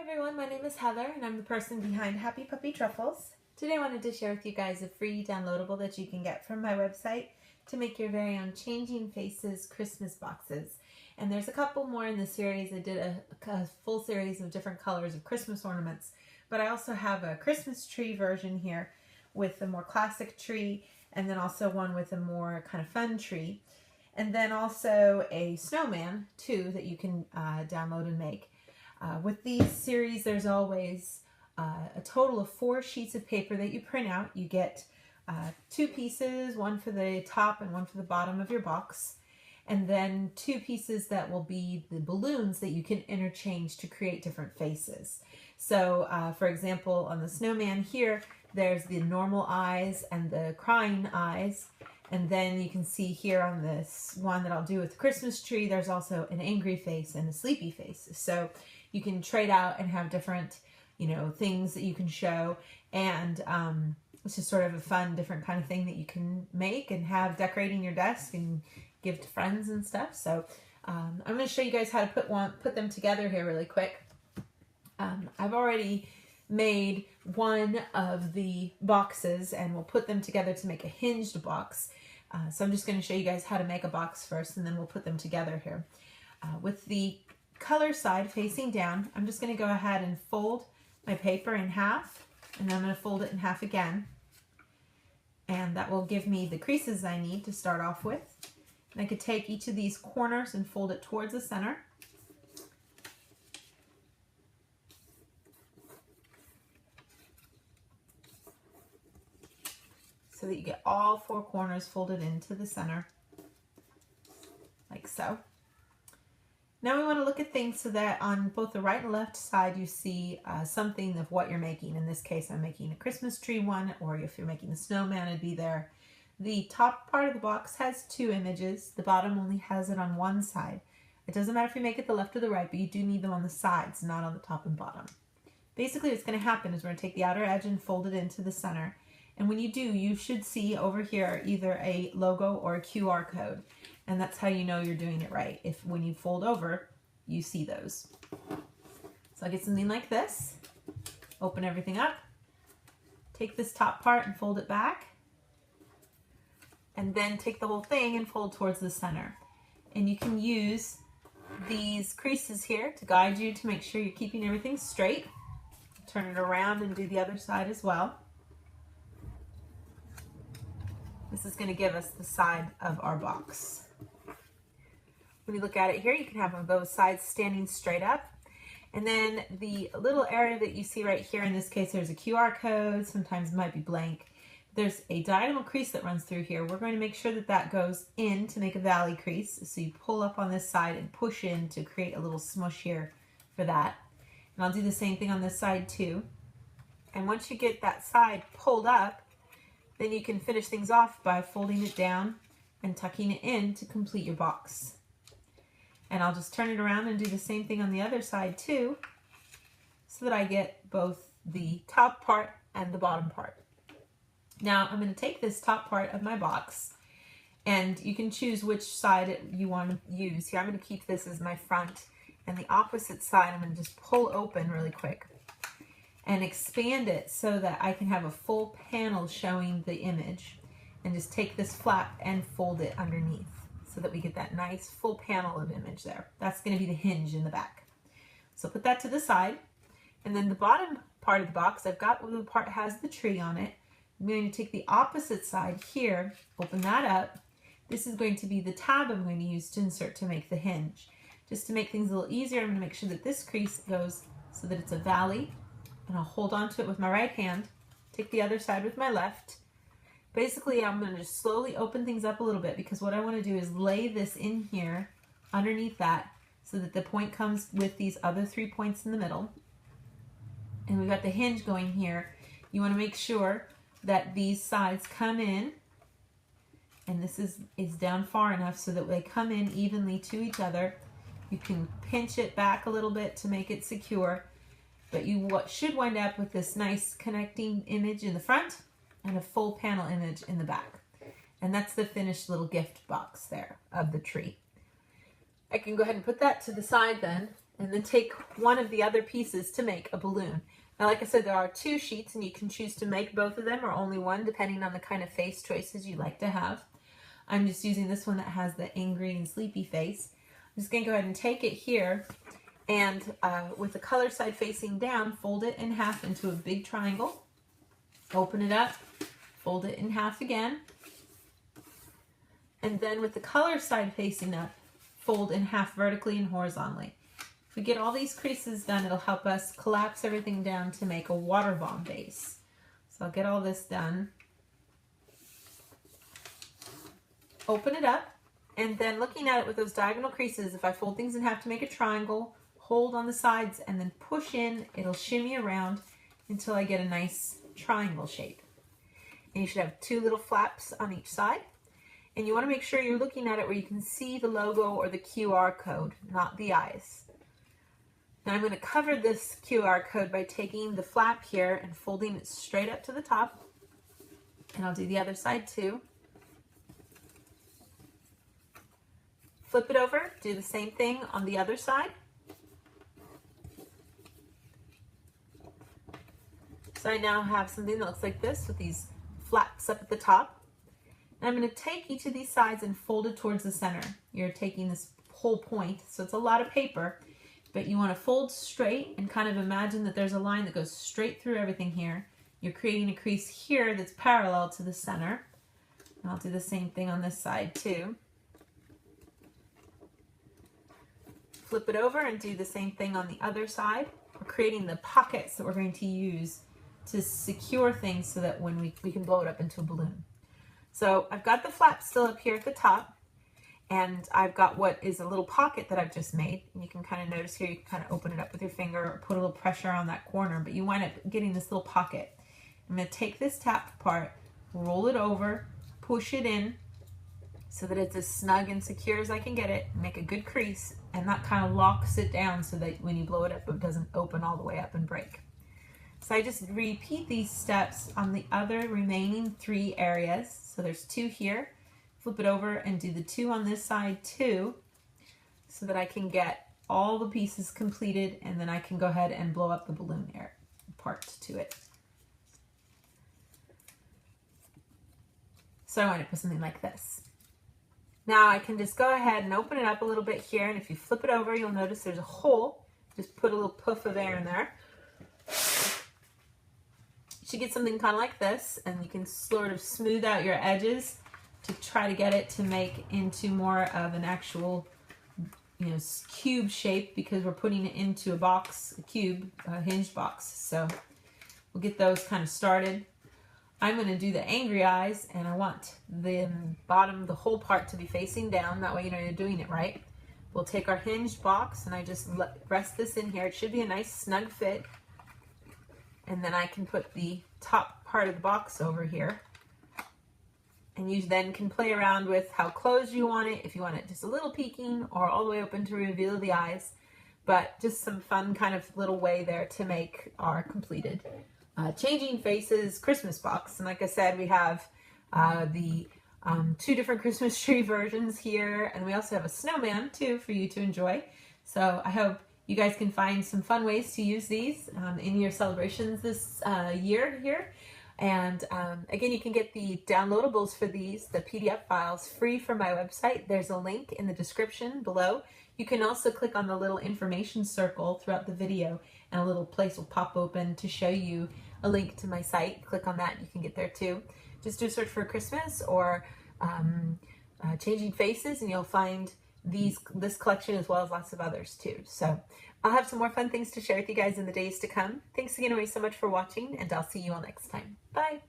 Hi everyone, my name is Heather and I'm the person behind Happy Puppy Truffles. Today I wanted to share with you guys a free downloadable that you can get from my website to make your very own Changing Faces Christmas boxes. And there's a couple more in the series. I did a full series of different colors of Christmas ornaments, but I also have a Christmas tree version here with a more classic tree, and then also one with a more kind of fun tree. And then also a snowman too that you can download and make. With these series, there's always a total of 4 sheets of paper that you print out. You get 2 pieces, one for the top and one for the bottom of your box, and then 2 pieces that will be the balloons that you can interchange to create different faces. So for example, on the snowman here, there's the normal eyes and the crying eyes. And then you can see here on this one that I'll do with the Christmas tree, there's also an angry face and a sleepy face. So you can trade out and have different, things that you can show. And it's just sort of a fun, different kind of thing that you can make and have decorating your desk and give to friends and stuff. So I'm going to show you guys how to put them together here really quick. I've already made one of the boxes and we'll put them together to make a hinged box. So I'm just going to show you guys how to make a box first and then we'll put them together here. With the color side facing down, I'm just going to go ahead and fold my paper in half, and then I'm going to fold it in half again. And that will give me the creases I need to start off with. And I could take each of these corners and fold it towards the center. So that you get all 4 corners folded into the center, like so. Now we want to look at things so that on both the right and left side you see something of what you're making. In this case I'm making a Christmas tree one, or if you're making a snowman it'd be there. The top part of the box has 2 images, the bottom only has it on one side. It doesn't matter if you make it the left or the right, but you do need them on the sides, not on the top and bottom. Basically what's going to happen is we're going to take the outer edge and fold it into the center. And when you do, you should see over here either a logo or a QR code. And that's how you know you're doing it right. If when you fold over, you see those. So I get something like this. Open everything up. Take this top part and fold it back. And then take the whole thing and fold towards the center. And you can use these creases here to guide you to make sure you're keeping everything straight. Turn it around and do the other side as well. This is going to give us the side of our box. When you look at it here, you can have them both sides standing straight up. And then the little area that you see right here, in this case there's a QR code, sometimes it might be blank. There's a diagonal crease that runs through here. We're going to make sure that that goes in to make a valley crease. So you pull up on this side and push in to create a little smush here for that. And I'll do the same thing on this side too. And once you get that side pulled up, then you can finish things off by folding it down and tucking it in to complete your box. And I'll just turn it around and do the same thing on the other side too, so that I get both the top part and the bottom part. Now I'm going to take this top part of my box, and you can choose which side you want to use. Here I'm going to keep this as my front, and the opposite side I'm going to just pull open really quick and expand it so that I can have a full panel showing the image, and just take this flap and fold it underneath so that we get that nice full panel of image there. That's going to be the hinge in the back. So put that to the side, and then the bottom part of the box, I've got the part that has the tree on it. I'm going to take the opposite side here, open that up. This is going to be the tab I'm going to use to insert to make the hinge. Just to make things a little easier, I'm going to make sure that this crease goes so that it's a valley, and I'll hold on to it with my right hand, take the other side with my left. Basically, I'm going to just slowly open things up a little bit, because what I want to do is lay this in here underneath that so that the point comes with these other 3 points in the middle. And we've got the hinge going here. You want to make sure that these sides come in, and this is down far enough so that they come in evenly to each other. You can pinch it back a little bit to make it secure, but you should wind up with this nice connecting image in the front and a full panel image in the back. And that's the finished little gift box there of the tree. I can go ahead and put that to the side then, and then take one of the other pieces to make a balloon. Now, like I said, there are 2 sheets, and you can choose to make both of them or only one, depending on the kind of face choices you like to have. I'm just using this one that has the angry and sleepy face. I'm just going to go ahead and take it here, and with the color side facing down, fold it in half into a big triangle. Open it up, fold it in half again, and then with the color side facing up, fold in half vertically and horizontally. If we get all these creases done, it'll help us collapse everything down to make a water bomb base. So I'll get all this done. Open it up, and then looking at it with those diagonal creases, if I fold things in half to make a triangle, hold on the sides and then push in, it'll shimmy around until I get a nice triangle shape. And you should have 2 little flaps on each side. And you want to make sure you're looking at it where you can see the logo or the QR code, not the eyes. Now I'm going to cover this QR code by taking the flap here and folding it straight up to the top. And I'll do the other side too. Flip it over, do the same thing on the other side. So I now have something that looks like this with these flaps up at the top. And I'm going to take each of these sides and fold it towards the center. You're taking this whole point, so it's a lot of paper, but you want to fold straight and kind of imagine that there's a line that goes straight through everything here. You're creating a crease here that's parallel to the center. And I'll do the same thing on this side too. Flip it over and do the same thing on the other side. We're creating the pockets that we're going to use to secure things so that when we can blow it up into a balloon. So I've got the flap still up here at the top, and I've got what is a little pocket that I've just made. And you can kind of notice here, you can kind of open it up with your finger or put a little pressure on that corner, but you wind up getting this little pocket. I'm going to take this tap part, roll it over, push it in so that it's as snug and secure as I can get it, make a good crease, and that kind of locks it down so that when you blow it up, it doesn't open all the way up and break. So I just repeat these steps on the other remaining 3 areas. So there's 2 here. Flip it over and do the 2 on this side too, so that I can get all the pieces completed, and then I can go ahead and blow up the balloon part to it. So I wind up with something like this. Now I can just go ahead and open it up a little bit here, and if you flip it over, you'll notice there's a hole. Just put a little puff of air in there. You should get something kind of like this, and you can sort of smooth out your edges to try to get it to make into more of an actual, cube shape, because we're putting it into a box, a cube, a hinged box. So we'll get those kind of started. I'm going to do the angry eyes, and I want the bottom, the whole part to be facing down. That way you know you're doing it right. We'll take our hinged box, and I just rest this in here. It should be a nice snug fit. And then I can put the top part of the box over here. And you then can play around with how closed you want it, if you want it just a little peeking or all the way open to reveal the eyes. But just some fun kind of little way there to make our completed Changing Faces Christmas box. And like I said, we have the 2 different Christmas tree versions here, and we also have a snowman too for you to enjoy. So I hope you guys can find some fun ways to use these in your celebrations this year here. And again, you can get the downloadables for these, the PDF files, free from my website. There's a link in the description below. You can also click on the little information circle throughout the video, and a little place will pop open to show you a link to my site. Click on that, you can get there too. Just do a search for Christmas or Changing Faces, and you'll find this collection as well as lots of others too. So I'll have some more fun things to share with you guys in the days to come. Thanks again so much for watching, and I'll see you all next time. Bye.